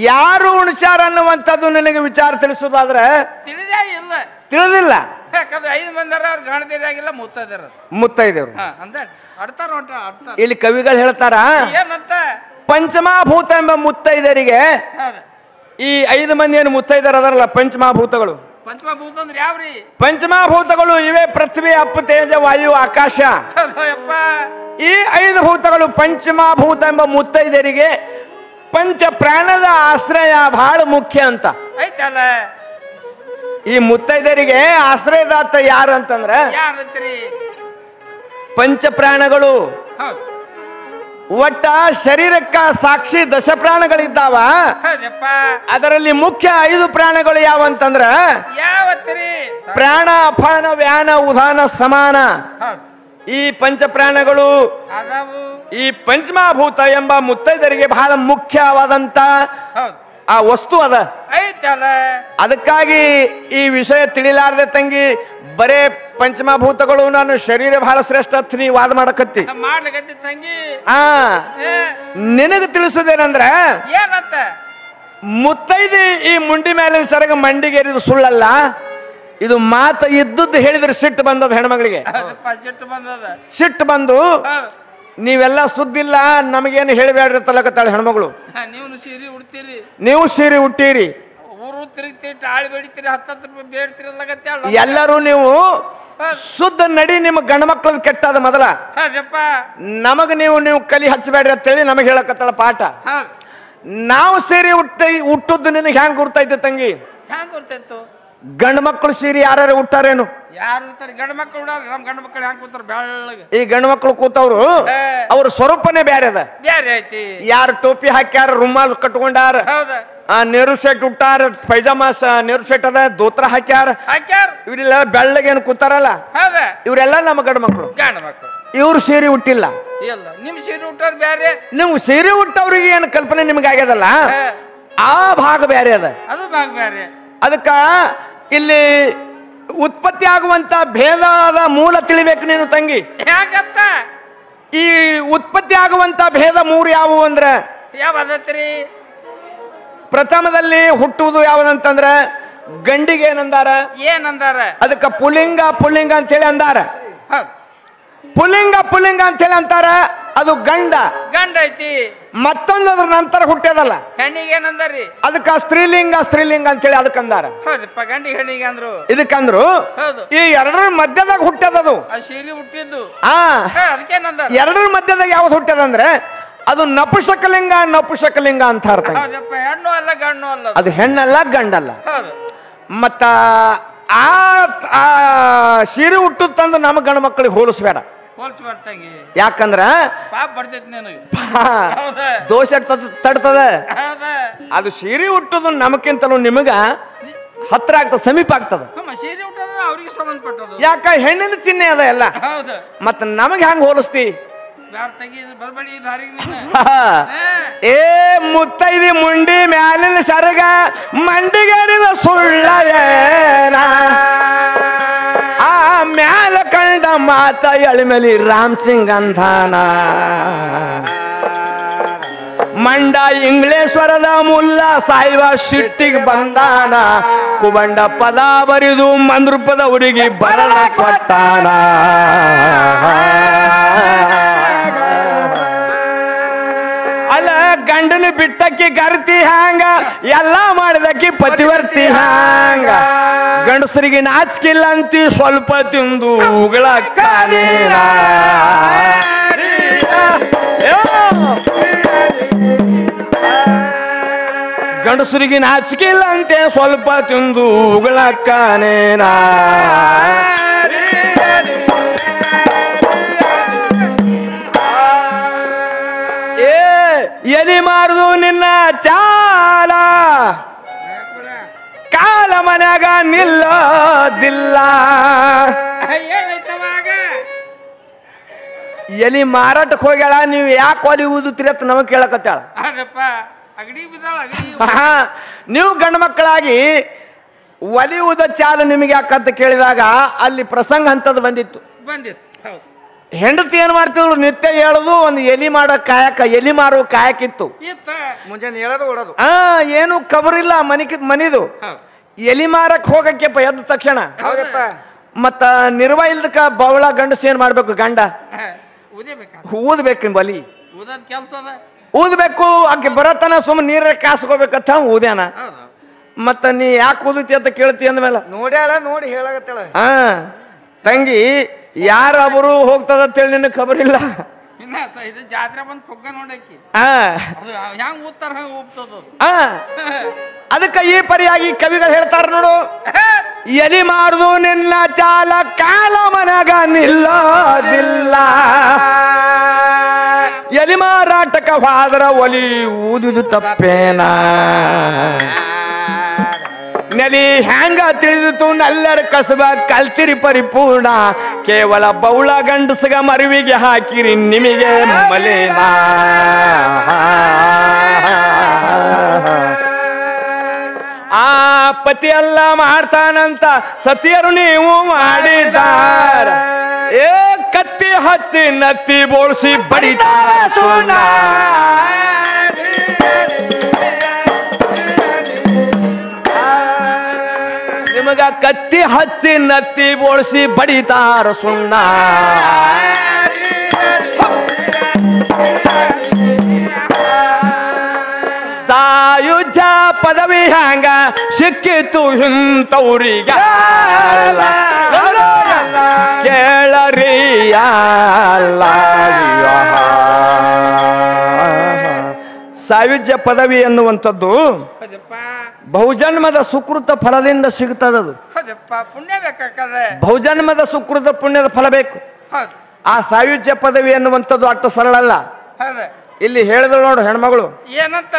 ಯಾರು ಉಣಿಸ್ಯಾರ ಅನ್ನುವಂಥದ್ದು ನಿನಗೆ ವಿಚಾರ ತಿಳಿಸೋದಾದ್ರೆ ತಿಳಿದೇ ಇಲ್ಲ, ತಿಳಿದಿಲ್ಲ. ಯಾಕಂದ್ರೆ 5 ಮಂದಿ ಅವ್ರು ಗಣದೇರಾಗಿಲ್ಲ ಮುತ್ತೈದೇವ್ರು ಅಂದ ಆಡ್ತಾರ ಆಡ್ತಾರ. ಇಲ್ಲಿ ಕವಿಗಳು ಹೇಳ್ತಾರ ಏನಂತ ಪಂಚಮಹಾಭೂತ ಎಂಬ ಮುತ್ತೈದರಿಗೆ ಈ 5 ಮಂದಿ ಏನು ಮುತ್ತೈದರ ಅದರಲ್ಲ ಪಂಚಮಹಾಭೂತಗಳು. ಪಂಚಮಭೂತ ಅಂದ್ರೆ ಯಾವ್ರಿ? ಪಂಚಮಹಾಭೂತಗಳು ಇವೇ ಪೃಥ್ವಿ, ಅಪ್ಪು, ತೇಜ, ವಾಯು, ಆಕಾಶ. ಈ 5 ಭೂತಗಳು ಪಂಚಮಹಾಭೂತ ಎಂಬ ಮುತ್ತೈದರಿಗೆ ಪಂಚ ಪ್ರಾಣದ ಆಶ್ರಯ ಬಹಳ ಮುಖ್ಯ ಅಂತ ಐತಲ್ಲ. ಈ ಮುತ್ತೈದರಿಗೆ ಆಶ್ರಯದಾತ ಯಾರು ಅಂತಂದ್ರ ಪಂಚ ಪ್ರಾಣಗಳು. ಒಟ್ಟ ಶರೀರಕ್ಕ ಸಾಕ್ಷಿ 10 ಪ್ರಾಣಗಳಿದ್ದಾವ. ಅದರಲ್ಲಿ ಮುಖ್ಯ 5 ಪ್ರಾಣಗಳು ಯಾವಂತಂದ್ರ ಪ್ರಾಣ, ಅಪಾನ, ವ್ಯಾನ, ಉದಾನ, ಸಮಾನ. ಈ ಪಂಚ ಪ್ರಾಣಗಳು ಈ ಪಂಚಮಹಾಭೂತ ಎಂಬ ಮುತ್ತೈದರಿಗೆ ಬಹಳ ಮುಖ್ಯವಾದಂತ ಆ ವಸ್ತು ಅದ. ಅದಕ್ಕಾಗಿ ಈ ವಿಷಯ ತಿಳಿಲಾರ್ದೆ ತಂಗಿ ಬರೇ ಪಂಚಮಭೂತಗಳು ನಾನು ಶರೀರ ಬಹಳ ಶ್ರೇಷ್ಠ ನೀ ವಾದ ಮಾಡಕತ್ತಿ. ನಿನಗೆ ತಿಳಿಸುದೇನಂದ್ರ ಮುತ್ತೈದೆ ಈ ಮುಂಡಿ ಮೇಲಿನ ಸರಗ ಮಂಡಿಗೇರಿದು ಸುಳ್ಳಲ್ಲ. ಇದು ಮಾತ ಇದ್ದದ್ದು ಹೇಳಿದ್ರೆ ಸಿಟ್ಟು ಬಂದದ ಹೆಣ್ಮಗಳಿಗೆ. ಸಿಟ್ಟು ಬಂದು ನೀವೆಲ್ಲ ಸುದ್ದಿಲ್ಲ ನಮಗೇನು ಹೇಳಬೇಡ್ರಿ ತಲಕತ್ತಾಳೆ ಹೆಣ್ಮಗಳು. ನೀವು ಸೀರೆ ಉಟ್ಟೀರಿ, ಎಲ್ಲರೂ ನೀವು ಶುದ್ಧ ನಡಿ. ನಿಮ್ಮ ಗಂಡ ಮಕ್ಕಳದ್ ಕೆಟ್ಟದ ಮೊದಲ ನಮಗ ನೀವು ಕಲಿ ಹಚ್ಚಬೇಡ್ರಿ ಅಂತೇಳಿ ನಮಗೆ ಹೇಳಕತ್ತಾಳ ಪಾಠ. ನಾವು ಸೀರೆ ಹುಟ್ಟದ್ದು ನಿನಗೆ ಹ್ಯಾಂಗ್ ಗುರ್ತೈತೆ ತಂಗಿ? ಗಂಡ ಮಕ್ಕಳು ಸೀರೆ ಯಾರು ಹುಟ್ಟಾರೇನು? ಗಂಡ ಮಕ್ಕಳು ಗಂಡ ಮಕ್ಕಳು ಹ್ಯಾಂಗ ಕೂತಾರ ಬೆಳ್ಳಗೆ? ಈ ಗಂಡ ಮಕ್ಕಳು ಕೂತವ್ರು ಅವ್ರ ಸ್ವರೂಪನೇ ಬ್ಯಾರೆ ಅದ. ಯಾರು ಟೋಪಿ ಹಾಕ್ಯಾರ, ರುಮಾಲ್ ಕಟ್ಕೊಂಡಾರ, ನೆರು ಸೆಟ್ ಉಟ್ಟಾರ, ಪೈಜಾಮ ನೆರು ಸೆಟ್ ಅದ, ದೋತ್ರ ಹಾಕ್ಯಾರ. ಇವ್ರೆಲ್ಲ ಬೆಳ್ಳಗೆ ಏನು ಕೂತಾರಲ್ಲ ಇವ್ರೆಲ್ಲ ನಮ್ಮ ಗಂಡ ಮಕ್ಕಳು. ಇವ್ರು ಸೀರೆ ಹುಟ್ಟಿಲ್ಲ. ನಿಮ್ ಸೀರೆ ಹುಟ್ಟಾರ ಬ್ಯಾರೆ. ನಿಮ್ ಸೀರೆ ಹುಟ್ಟವ್ರಿಗೆ ಏನು ಕಲ್ಪನೆ ನಿಮ್ಗೆ ಆಗ್ಯದಲ್ಲ ಆ ಭಾಗ ಬ್ಯಾರೆ ಅದ. ಅದು ಭಾಗ ಬ್ಯಾರೆ. ಅದಕ್ಕ ಇಲ್ಲಿ ಉತ್ಪತ್ತಿ ಆಗುವಂತ ಭೇದದ ಮೂಲ ತಿಳಿಬೇಕು ನೀನು ತಂಗಿ. ಯಾಕತ್ತ ಈ ಉತ್ಪತ್ತಿ ಆಗುವಂತ ಭೇದ 3 ಯಾವುವು ಅಂದ್ರ ಯಾವ್ದತ್ರಿ? ಪ್ರಥಮದಲ್ಲಿ ಹುಟ್ಟುವುದು ಯಾವ್ದಂತಂದ್ರ ಗಂಡಿಗೆ ಏನಂದಾರ? ಅದಕ್ಕ ಪುಲ್ಲಿಂಗ ಪುಲ್ಲಿಂಗ ಅಂತ ಹೇಳಿ ಅಂದಾರ. ಪುಲ್ಲಿಂಗ ಅಂತ ಹೇಳಿ ಅಂತಾರ, ಅದು ಗಂಡ ಐತಿ. ಮತ್ತೊಂದು ಅದ್ರ ನಂತರ ಹುಟ್ಟ್ಯದಲ್ಲ ಹೆಣ್ಣಿಗೆ ಏನಂದಾರಿ? ಅದಕ್ಕ ಸ್ತ್ರೀಲಿಂಗ ಅಂತ ಹೇಳಿ ಅದಕ್ಕಂದಾರ. ಗಂಡಿ ಹೆಣ್ಣಿಗೆ ಅಂದ್ರು. ಇದಕ್ಕಂದ್ರು ಈ 2ರ ಮಧ್ಯದಾಗ ಹುಟ್ಟ್ಯದದು. ಸೀರೆ ಹುಟ್ಟಿದ್ದು ಎರಡರ ಮಧ್ಯದಾಗ ಯಾವ್ದು ಹುಟ್ಟ್ಯದಂದ್ರೆ ಅದು ನಪುಷಕಲಿಂಗ ಅಂತ ಅರ್ಥ. ಹೆಣ್ಣು ಅಲ್ಲ ಗಣ್ಣು ಅಲ್ಲ, ಅದು ಹೆಣ್ಣಲ್ಲ ಗಂಡಲ್ಲ. ಮತ್ತ ಆ ಸೀರೆ ಹುಟ್ಟುದ್ ತಂದು ನಮ್ಮ ಗಂಡ ಮಕ್ಕಳಿಗೆ ಹೋಲಿಸ್ಬೇಡ. ಯಾಕಂದ್ರ ದೋಷ ತಡ್ತದ. ಅದು ಸೀರೆ ಹುಟ್ಟುದು ನಮಕ್ಕಿಂತಲೂ ನಿಮಗ ಹತ್ರ ಆಗ್ತದ, ಸಮೀಪ ಆಗ್ತದ. ಯಾಕ ಹೆಣ್ಣಿನ ಚಿಹ್ನೆ ಅದ ಎಲ್ಲ. ಮತ್ತ ನಮಗ್ ಹೆಂಗ್ ಹೋಲಿಸ್ತಿ? ಏ ಮುತ್ತೈದಿ ಮುಂಡಿ ಮ್ಯಾಲಿನ ಸರಗ ಮಂಡಿಗರಿದ ಸುಳ್ಳ ಆ ಮ್ಯಾಲ ಕಂಡ ಮಾತ ಎಳಿಮೇಲಿ ರಾಮ್ ಸಿಂಗ್ ಅಂಧಾನ. ಮಂಡ ಇಂಗ್ಲೇಶ್ವರದ ಮುಲ್ಲ ಸಾಯಿವ ಸಿಟ್ಟಿಗೆ ಬಂದಾನ. ಕುಬಂಡ ಪದ ಬರಿದು ಮಂದ್ರಪದ ಹುಡುಗಿ ಬರಲ ಕೊಟ್ಟಾನ. ಅಲ್ಲ ಗಂಡನ ಬಿಟ್ಟಕ್ಕಿ ಗರ್ತಿ ಹ್ಯಾಂಗ, ಎಲ್ಲ ಮಾಡಿದಕ್ಕಿ ಪತಿವರ್ತಿ ಹ್ಯಾಂಗ. ಗಂಡಸರಿಗೆ ನಾಚಿಕಿಲ್ಲ ಅಂತಿ ಸ್ವಲ್ಪ ತಿಂದು ಉಗಳಕ್ಕಾನೇನ. ಗಂಡಸರಿಗೆ ನಾಚಿಕಿಲ್ಲ ಅಂತೆ ಸ್ವಲ್ಪ ತಿಂದು ಉಗಳಕ್ಕಾನೇನ. ಎಲಿ ಮಾರುದು ನಿನ್ನ ಚಾಲ, ಕಾಲ ಮನ್ಯಾಗ ನಿಲ್ಲೋದಿಲ್ಲ. ಎಲಿ ಮಾರಾಟಕ್ಕೆ ಹೋಗ್ಯಾಳ, ನೀವು ಯಾಕೆ ಒಲಿ ಊದುತ್ತೀರಿ ಅಂತ ನಮಗ್ ಕೇಳಕತ್ತಾಳ. ನೀವು ಗಂಡು ಮಕ್ಕಳಾಗಿ ಒಲಿ ಊದ ಚಾಲ ನಿಮಗೆ ಯಾಕಂತ ಕೇಳಿದಾಗ ಅಲ್ಲಿ ಪ್ರಸಂಗ ಅಂತದ್ ಬಂದಿತ್ತು. ಹೆಂಡತಿ ಏನ್ ಮಾಡ್ತಿದ್ರು? ನಿತ್ಯ ಹೇಳುದು ಒಂದು ಎಲಿ ಮಾಡೋ ಕಾಯಕ, ಎಲಿ ಮಾರೋ ಕಾಯಕಿತ್ತು. ಮುಂಜಾನೆ ಹೇಳೋದು ಓಡೋದು. ಏನು ಕಬರಿಲ್ಲ ಮನಿದು. ಎಲಿ ಮಾರಕ್ ಹೋಗಕ್ಕೆಪ್ಪ ಎದ್ದ ತಕ್ಷಣ ಮತ್ತ ನಿರ್ವಹಿಲ್ದಕ್ಕ ಬವಳ ಗಂಡಸ ಏನ್ ಮಾಡ್ಬೇಕು ಗಂಡ ಊದ್ಬೇಕ್ರಿ ಬಲಿ ಊದದ್ ಕೆಲ್ಸ ಅದ ಊದ್ಬೇಕು ಆಕೆ ಬರತನ ಸುಮ್ಮನೆ ನೀರ ಕಾಸ್ಕೋಬೇಕಂತ ಊದ್ಯಾನ ಮತ್ತ ನೀ ಯಾಕೆ ಊದತಿ ಅಂತ ಕೇಳ್ತಿ ಅಂದ್ಮೇಲೆ ನೋಡ್ಯಾಳ ನೋಡಿ ಹೇಳಾಗತ್ತಾಳ ಹಾ ತಂಗಿ ಯಾರೊಬ್ಬರು ಹೋಗ್ತದ ಅಂತೇಳಿ ನಿನ್ನ ಖಬರ್ ಇಲ್ಲ ಇದು ಜಾತ್ರೆ ಬಂದ್ ಪೊಗ್ಗ ನೋಡಕ್ಕಿ ಹೆಂಗ್ ಊದ್ತಾರ ಹಂಗ ಹೋಗ್ತದ ಅದಕ್ಕೆ ಈ ಪರಿಯಾಗಿ ಕವಿಗಳು ಹೇಳ್ತಾರ ನೋಡು ಎಲಿ ಮಾರುದು ನಿಲ್ಲ ಚಾಲ ಕಾಲ ಮನಗ ನಿಲ್ಲೋದಿಲ್ಲ ಎಲಿ ಮಾರಾಟಕ ಹೋದ್ರ ಒಲಿ ಊದುದು ತಪ್ಪೇನ ನೆಲಿ ಹ್ಯಾಂಗ ತಿಳಿದಿತು ನಲ್ಲರ ಕಸಬ ಕಲ್ತಿರಿ ಪರಿಪೂರ್ಣ ಕೇವಲ ಬೌಳ ಗಂಡಸಗ ಮರುವಿಗೆ ಹಾಕಿರಿ ನಿಮಗೆ ಮಲೇನ ಆ ಪತಿ ಎಲ್ಲ ಮಾಡ್ತಾನಂತ ಸತಿಯರು ನೀವು ಮಾಡಿದಾರ ಏ ಕತ್ತಿ ಹಚ್ಚಿ ನತ್ತಿ ಬೋಳ್ಸಿ ಬಡಿದಾರ ಸೋನ ನಿಮಗ ಕತ್ತಿ ಹಚ್ಚಿ ನತ್ತಿ ಬೋಳ್ಸಿ ಬಡಿತಾರ ಸುಣ್ಣ ಸಾಯುಜ ಪದವಿ ಹ್ಯಾಂಗ ಸಿಕ್ಕಿತು ಇಂತವ್ರಿಗ ಕೇಳರಿಯ ಸಾಯುಜ್ಯ ಪದವಿ ಎನ್ನುವಂಥದ್ದು ಬಹುಜನ್ಮದ ಸುಕೃತ ಫಲದಿಂದ ಸಿಗ್ತದದು ಪುಣ್ಯ ಬೇಕಾಕದ ಬಹುಜನ್ಮದ ಸುಕೃತ ಪುಣ್ಯದ ಫಲ ಬೇಕು ಆ ಸಾಯುಜ್ಯ ಪದವಿ ಎನ್ನುವಂಥದ್ದು ಅಷ್ಟು ಸರಳ ಅಲ್ಲ ಇಲ್ಲಿ ಹೇಳಿದ್ರು ನೋಡು ಹೆಣ್ಮಗಳು ಏನಂತ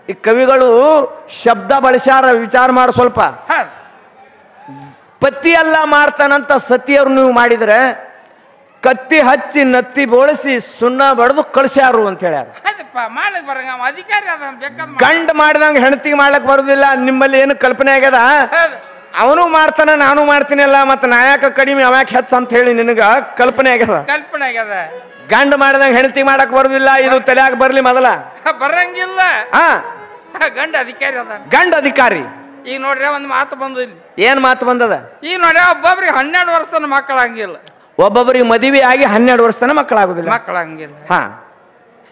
ಈ ಕವಿಗಳು ಶಬ್ದ ಬಳಸ್ಯಾರ ವಿಚಾರ ಮಾಡು ಸ್ವಲ್ಪ ಪತಿ ಎಲ್ಲ ಮಾಡ್ತಾನಂತ ಸತಿಯರು ನೀವು ಮಾಡಿದ್ರೆ ಕತ್ತಿ ಹಚ್ಚಿ ನತ್ತಿ ಬೋಳಿಸಿ ಸುಣ್ಣ ಬಡ್ದು ಕಳ್ಸ್ಯಾರು ಅಂತ ಹೇಳ್ಯಾರ ಗಂಡ ಮಾಡಿದಂಗ ಹೆಂಡತಿಗೆ ಮಾಡ್ಲಕ್ ಬರುದಿಲ್ಲ ನಿಮ್ಮಲ್ಲಿ ಏನು ಕಲ್ಪನೆ ಆಗ್ಯದ ಅವನು ಮಾಡ್ತಾನ ನಾನು ಮಾಡ್ತೀನಿ ಅಲ್ಲ ಮತ್ತ ನಾಯಕ ಕಡಿಮೆ ಅವಾಕ್ ಹೆಚ್ಚ ಅಂತ ಹೇಳಿ ನಿನಗ ಕಲ್ಪನೆ ಆಗ್ಯದ ಗಂಡ ಮಾಡಿದಂಗ ಹೆಂಡತಿಗೆ ಮಾಡಕ್ ಬರುದಿಲ್ಲ ಇದು ತಲೆಯಾಗ ಬರ್ಲಿ ಮೊದಲ ಬರಂಗಿಲ್ಲ ಹಾ ಗಂಡ ಅಧಿಕಾರಿ ಅದ ಗಂಡ ಅಧಿಕಾರಿ ಈಗ ನೋಡ್ರಿ ಒಂದ್ ಮಾತು ಬಂದು ಇಲ್ಲಿ ಏನ್ ಮಾತು ಬಂದದ ಈಗ ನೋಡ್ರಿ ಒಬ್ಬೊಬ್ರಿಗೆ 12 ವರ್ಷದ ಮಕ್ಕಳಾಗಿಲ್ಲ ಒಬ್ಬೊಬ್ಬರಿಗೆ ಮದುವೆ ಆಗಿ 12 ವರ್ಷದ ಮಕ್ಕಳಾಗುದಿಲ್ಲ ಮಕ್ಕಳಾಗಿಲ್ಲ ಹಾ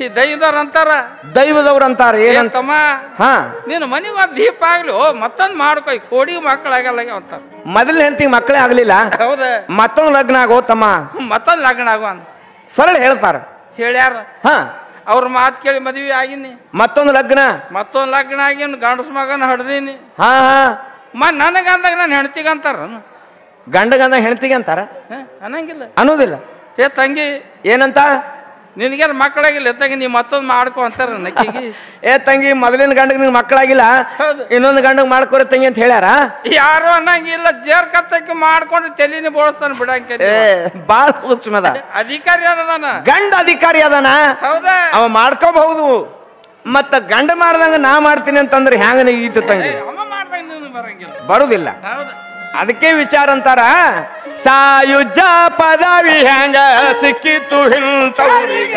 ಈ ದೈವದವ್ರ ಅಂತಾರ ದೈವದವ್ರ ಅಂತಾರ ಏನಂತಮ್ಮ ಹಾ ನೀನು ಮನಿಗೆ ಒಂದ್ ದೀಪ ಆಗ್ಲಿ ಮತ್ತೊಂದ್ ಮಾಡ್ಕೊ ಕೋಡಿಗೆ ಮಕ್ಕಳಾಗಲ್ಲ ಅಂತಾರ ಮೊದಲ ಹೆಂಡತಿಗೆ ಮಕ್ಕಳೇ ಆಗ್ಲಿಲ್ಲ ಹೌದ ಮತ್ತೊಂದು ಲಗ್ನ ಆಗೋ ತಮ್ಮ ಮತ್ತೊಂದ್ ಲಗ್ನ ಆಗೋ ಅಂತ ಸರಳ ಹೇಳ್ತಾರ ಹೇಳ್ಯಾರ ಹಾ ಅವ್ರ ಮಾತು ಕೇಳಿ ಮದ್ವಿ ಆಗಿನಿ ಮತ್ತೊಂದು ಲಗ್ನ ಆಗಿನ್ ಗಂಡಸ ಮಗನ ಹಡ್ದೀನಿ ಹಾ ಹಾ ನನಗಂದಾಗ ನಾನು ಹೆಣ್ತಿಗಂತಾರ ಗಂಡಗಂದಾಗ ಹೆಣ್ತಿಗೆ ಅಂತಾರ ಅನ್ನಂಗಿಲ್ಲ ಅನ್ನೋದಿಲ್ಲ ಏ ತಂಗಿ ಏನಂತ ನಿನಗೇನು ಮಕ್ಕಳಾಗಿಲ್ಲ ತಂಗಿ ನೀ ಮತ್ತೊಂದು ಮಾಡ್ಕೊ ಅಂತಾರ ನಕ್ಕಿಗೆ ಏ ತಂಗಿ ಮೊದಲಿನ ಗಂಡಗ್ ನಿನ್ ಮಕ್ಕಳಾಗಿಲ್ಲ ಇನ್ನೊಂದು ಗಂಡಗ್ ಮಾಡ್ಕೊರ ತಂಗಿ ಅಂತ ಹೇಳ್ಯಾರ ಯಾರು ಅನ್ನಂಗಿಲ್ಲ ಜೇರ್ ಕತ್ತಕ್ಕೆ ಮಾಡ್ಕೊಂಡು ತಲೆನಿ ಬೋಳಿಸ್ತಾನ ಬಿಡಂಕ ಬಾಳ ಸೂಕ್ಷ್ಮದ ಅಧಿಕಾರಿ ಅದಾನ ಗಂಡ ಅಧಿಕಾರಿ ಅದಾನ ಹೌದಾ ಅವ ಮಾಡ್ಕೋಬಹುದು ಮತ್ತ ಗಂಡ ಮಾಡ್ದಂಗ ನಾ ಮಾಡ್ತೀನಿ ಅಂತಂದ್ರೆ ಹ್ಯಾಂಗ ಈತು ತಂಗಿ ಬರುದಿಲ್ಲ ಅದಕ್ಕೆ ವಿಚಾರ ಅಂತಾರ ಸಾಯುಜ್ಯ ಪದವಿ ಹ್ಯಾಂಗ ಸಿಕ್ಕಿತು ಇಂತವ್ರಿಗ